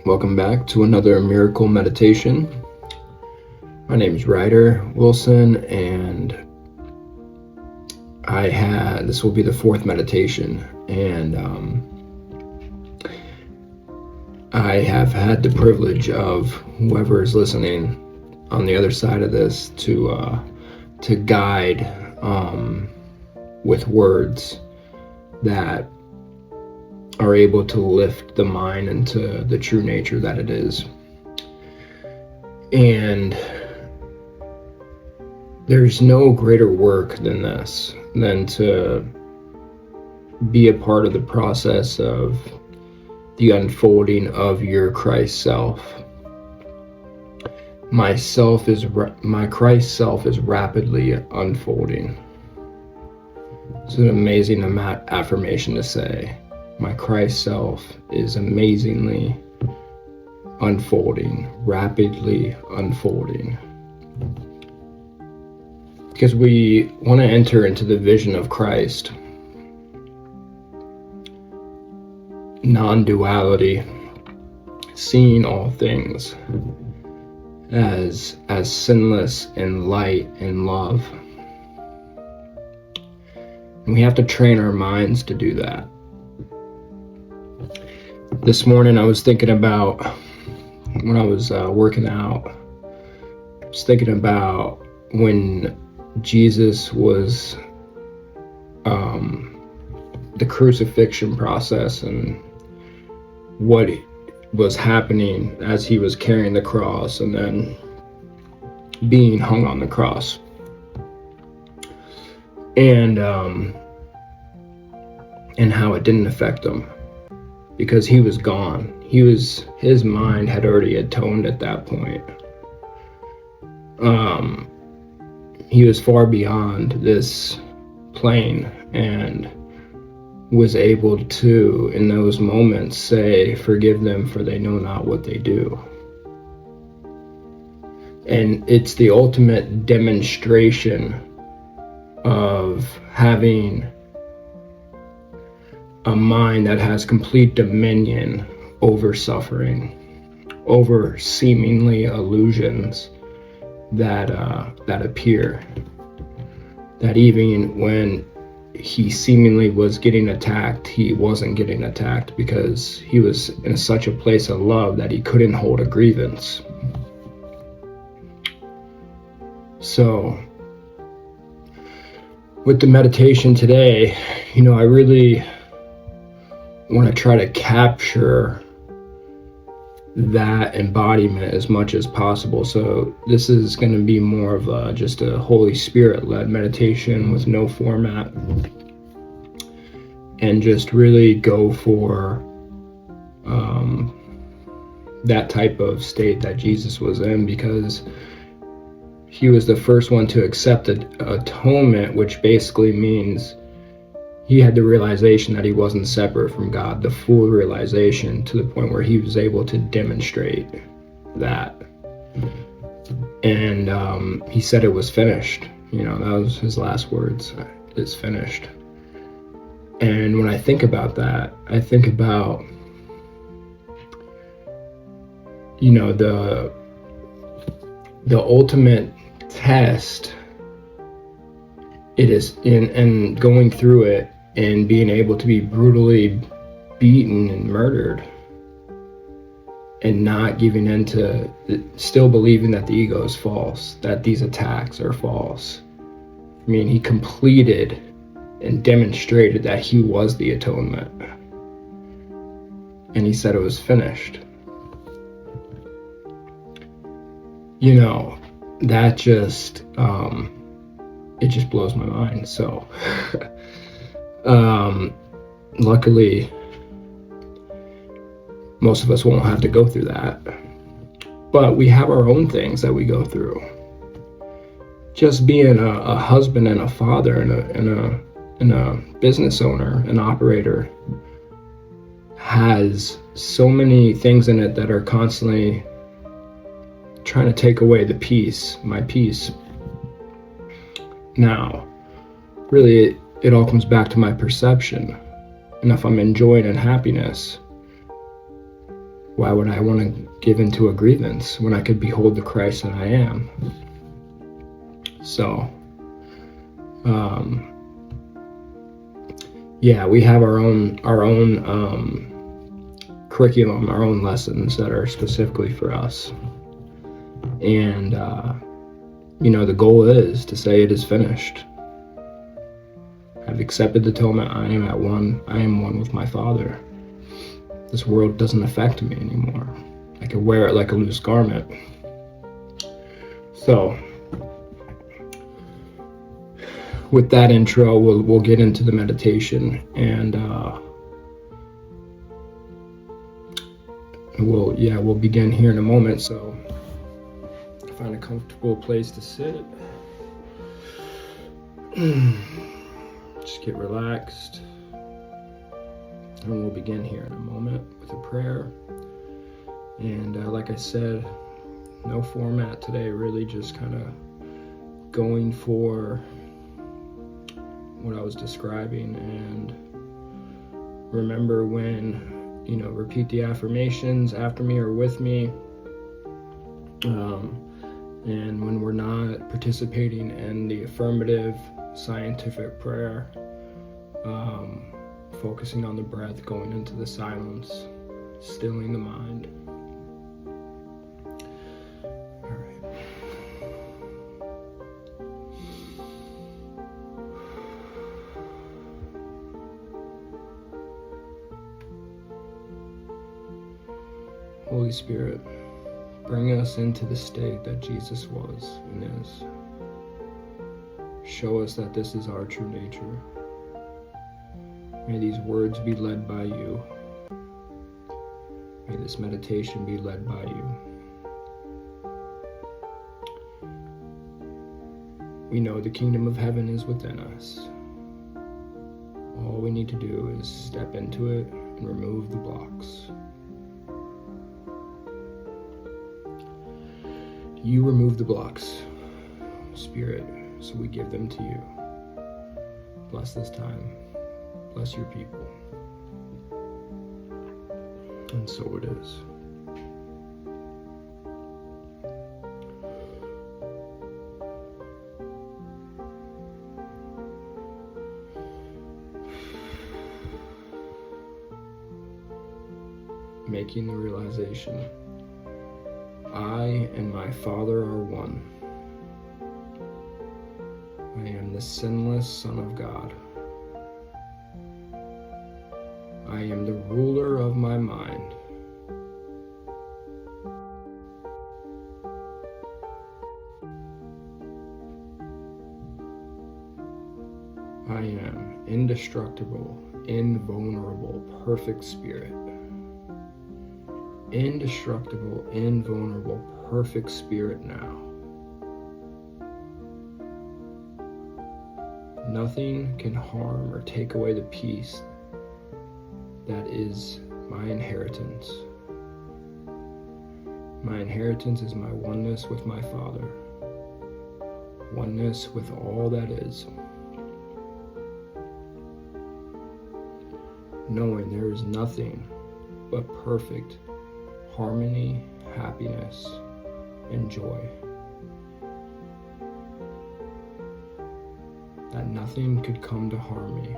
Welcome back to another miracle meditation. My name is Ryder Wilson, and this will be the fourth meditation, and I have had the privilege of whoever is listening on the other side of this to guide with words that are able to lift the mind into the true nature that it is. And there's no greater work than this, than to be a part of the process of the unfolding of your Christ self. My Christ self is rapidly unfolding. It's an amazing affirmation to say. My Christ self is amazingly unfolding, rapidly unfolding. Because we want to enter into the vision of Christ, non-duality, seeing all things as sinless and light and love. And we have to train our minds to do that. This morning I was thinking about, when I was working out, I was thinking about when Jesus was the crucifixion process and what was happening as he was carrying the cross and then being hung on the cross. And how it didn't affect him, because he was gone. His mind had already atoned at that point. He was far beyond this plane and was able to, in those moments, say, "Forgive them, for they know not what they do." And it's the ultimate demonstration of having a mind that has complete dominion over suffering, over seemingly illusions that appear. That even when he seemingly was getting attacked, he wasn't getting attacked, because he was in such a place of love that he couldn't hold a grievance. So, with the meditation today, I really want to try to capture that embodiment as much as possible. So this is going to be more of just a Holy Spirit-led meditation with no format, and just really go for that type of state that Jesus was in, because he was the first one to accept atonement, which basically means he had the realization that he wasn't separate from God, the full realization, to the point where he was able to demonstrate that. And he said it was finished. That was his last words. It's finished. And when I think about that, I think about, the ultimate test it is in going through it and being able to be brutally beaten and murdered, and not giving in to still believing that the ego is false, that these attacks are false. He completed and demonstrated that he was the atonement, and he said it was finished. That just it just blows my mind. So luckily most of us won't have to go through that, but we have our own things that we go through. Just being a husband and a father and a business owner, an operator, has so many things in it that are constantly trying to take away my peace. Now, really, it all comes back to my perception. And if I'm enjoying and happiness, Why would I want to give into a grievance when I could behold the Christ that I am? So, yeah, we have our own curriculum, our own lessons that are specifically for us. And, the goal is to say it is finished. I've accepted the atonement. I am one with my Father. This world doesn't affect me anymore. I can wear it like a loose garment. So, with that intro, we'll get into the meditation, and we'll begin here in a moment. So, find a comfortable place to sit. Just get relaxed. And we'll begin here in a moment with a prayer. And like I said, no format today, really just kind of going for what I was describing. And remember when, repeat the affirmations after me or with me. And when we're not participating in the affirmative scientific prayer, focusing on the breath, going into the silence, stilling the mind. All right. Holy Spirit, bring us into the state that Jesus was and is. Show us that this is our true nature. May these words be led by you. May this meditation be led by you. We know the kingdom of heaven is within us. All we need to do is step into it and remove the blocks. You remove the blocks, Spirit, so we give them to you. Bless this time. Bless your people. And so it is. Making the realization, I and my Father are one. I am the sinless Son of God. I am the ruler of my mind. I am indestructible, invulnerable, perfect spirit. Indestructible, invulnerable, perfect spirit now. Nothing can harm or take away the peace that is my inheritance. My inheritance is my oneness with my Father, oneness with all that is, knowing there is nothing but perfect harmony, happiness, and joy. That nothing could come to harm me,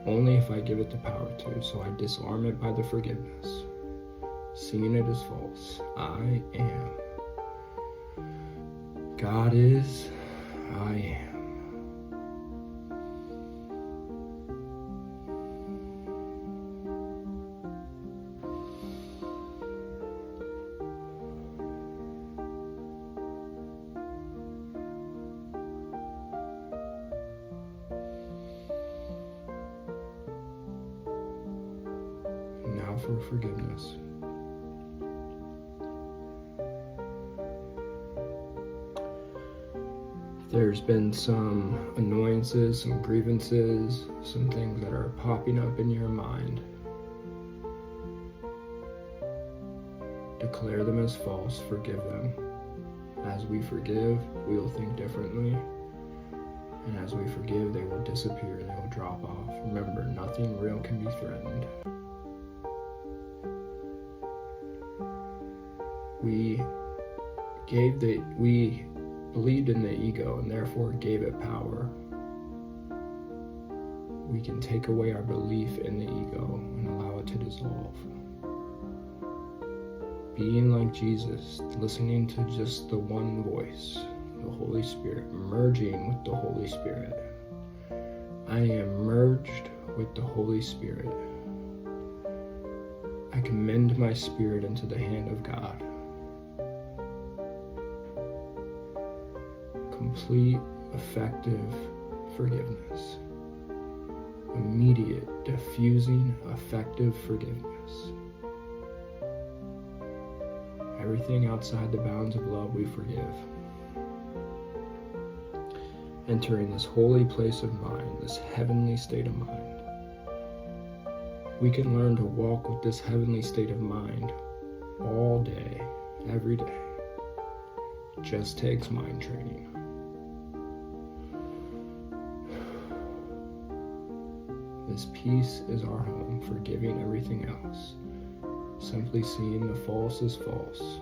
only if I give it the power to, so I disarm it by the forgiveness, seeing it as false. I am. God is, I am. Now for forgiveness. There's been some annoyances, some grievances, some things that are popping up in your mind. Declare them as false, forgive them. As we forgive, we will think differently. And as we forgive, they will disappear, they will drop off. Remember, nothing real can be threatened. we believed in the ego and therefore gave it power. We can take away our belief in the ego and allow it to dissolve. Being like Jesus, listening to just the one voice, the Holy Spirit, merging with the Holy Spirit. I am merged with the Holy Spirit. I commend my spirit into the hand of God. Complete, effective forgiveness. Immediate, diffusing, effective forgiveness. Everything outside the bounds of love we forgive. Entering this holy place of mind, this heavenly state of mind. We can learn to walk with this heavenly state of mind all day, every day. It just takes mind training. This peace is our home, forgiving everything else. Simply seeing the false as false.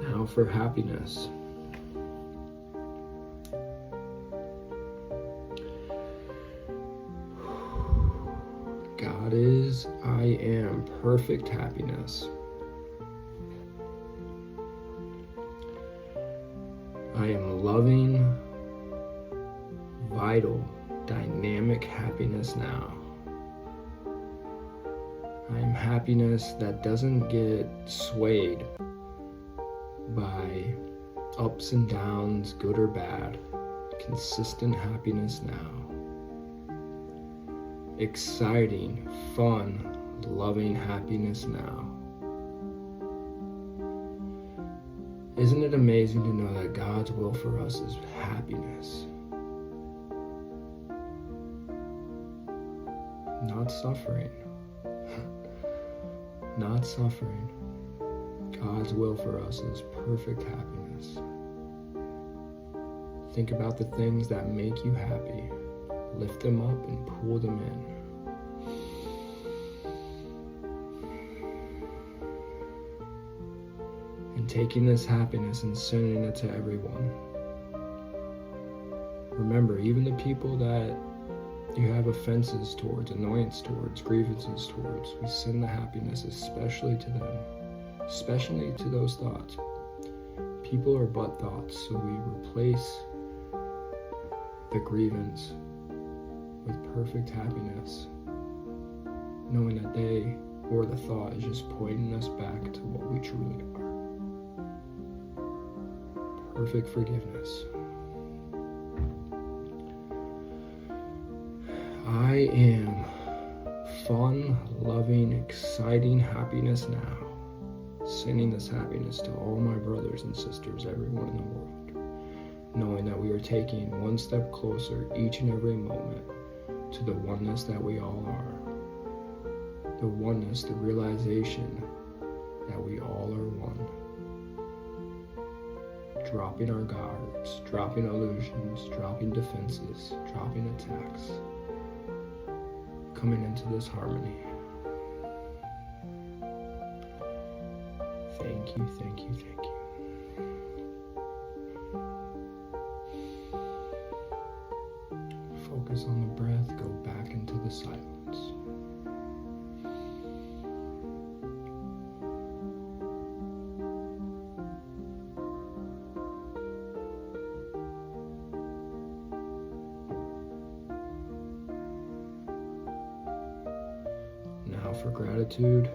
Now for happiness. God is, I am perfect happiness. I am loving, vital, dynamic happiness now. I am happiness that doesn't get swayed by ups and downs, good or bad. Consistent happiness now. Exciting, fun, loving happiness now. Isn't it amazing to know that God's will for us is happiness? Not suffering. Not suffering. God's will for us is perfect happiness. Think about the things that make you happy. Lift them up and pull them in. And taking this happiness and sending it to everyone. Remember, even the people that you have offenses towards, annoyance towards, grievances towards, we send the happiness especially to them, especially to those thoughts. People are but thoughts, so we replace the grievance with perfect happiness, knowing that they or the thought is just pointing us back to what we truly are. Perfect forgiveness. I am fun, loving, exciting happiness now. Sending this happiness to all my brothers and sisters, everyone in the world. Knowing that we are taking one step closer each and every moment to the oneness that we all are. The oneness, the realization that we all are one. Dropping our guards, dropping illusions, dropping defenses, dropping attacks. Coming into this harmony. Thank you, thank you, thank you. Focus on the breath, go back into the silence. Now for gratitude.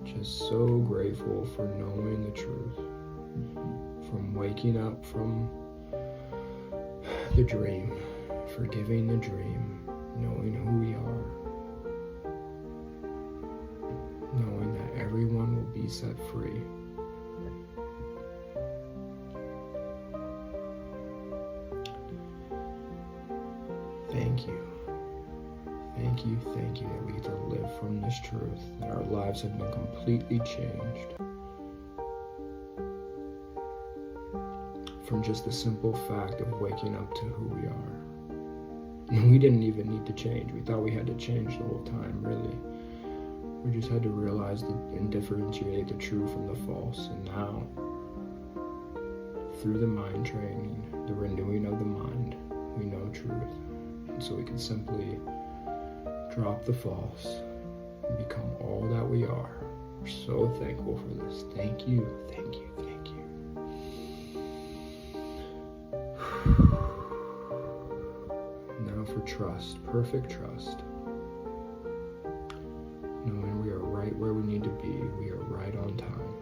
Just so grateful for knowing the truth. From waking up from the dream, forgiving the dream, knowing who we are, knowing that everyone will be set free. Thank you. Thank you, thank you that we get to live from this truth, that our lives have been completely changed. from just the simple fact of waking up to who we are. And we didn't even need to change. We thought we had to change the whole time, really. We just had to realize and differentiate the true from the false. And now, through the mind training, the renewing of the mind, we know truth. And so we can simply drop the false and become all that we are. We're so thankful for this. Thank you, thank you, thank you. Now for trust, perfect trust. Knowing we are right where we need to be, we are right on time.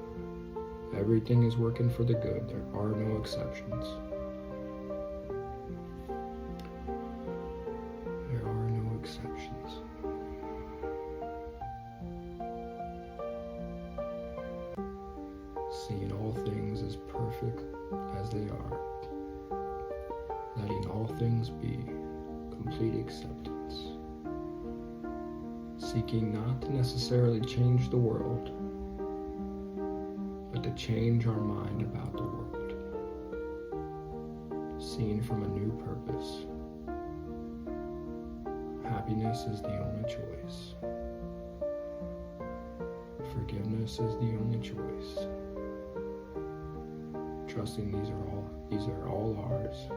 Everything is working for the good. There are no exceptions. There are no exceptions. Seeing all things as perfect as they are. Letting all things be. Complete acceptance. Seeking not to necessarily change the world, but to change our mind about the world. Seeing from a new purpose. Happiness is the only choice. Forgiveness is the only choice. Trusting these are all ours.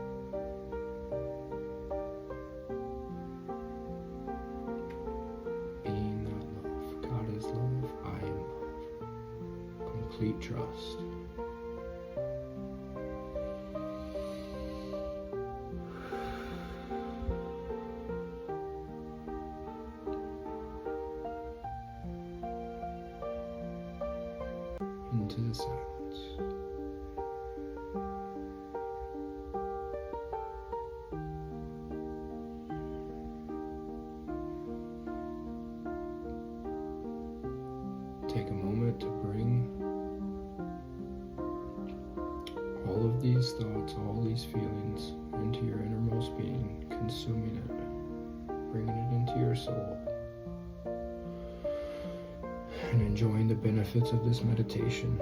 Being that love. God is love. I am love. Complete trust. Into the silence. Take a moment to bring all of these thoughts, all these feelings into your innermost being, consuming it, bringing it into your soul, and enjoying the benefits of this meditation.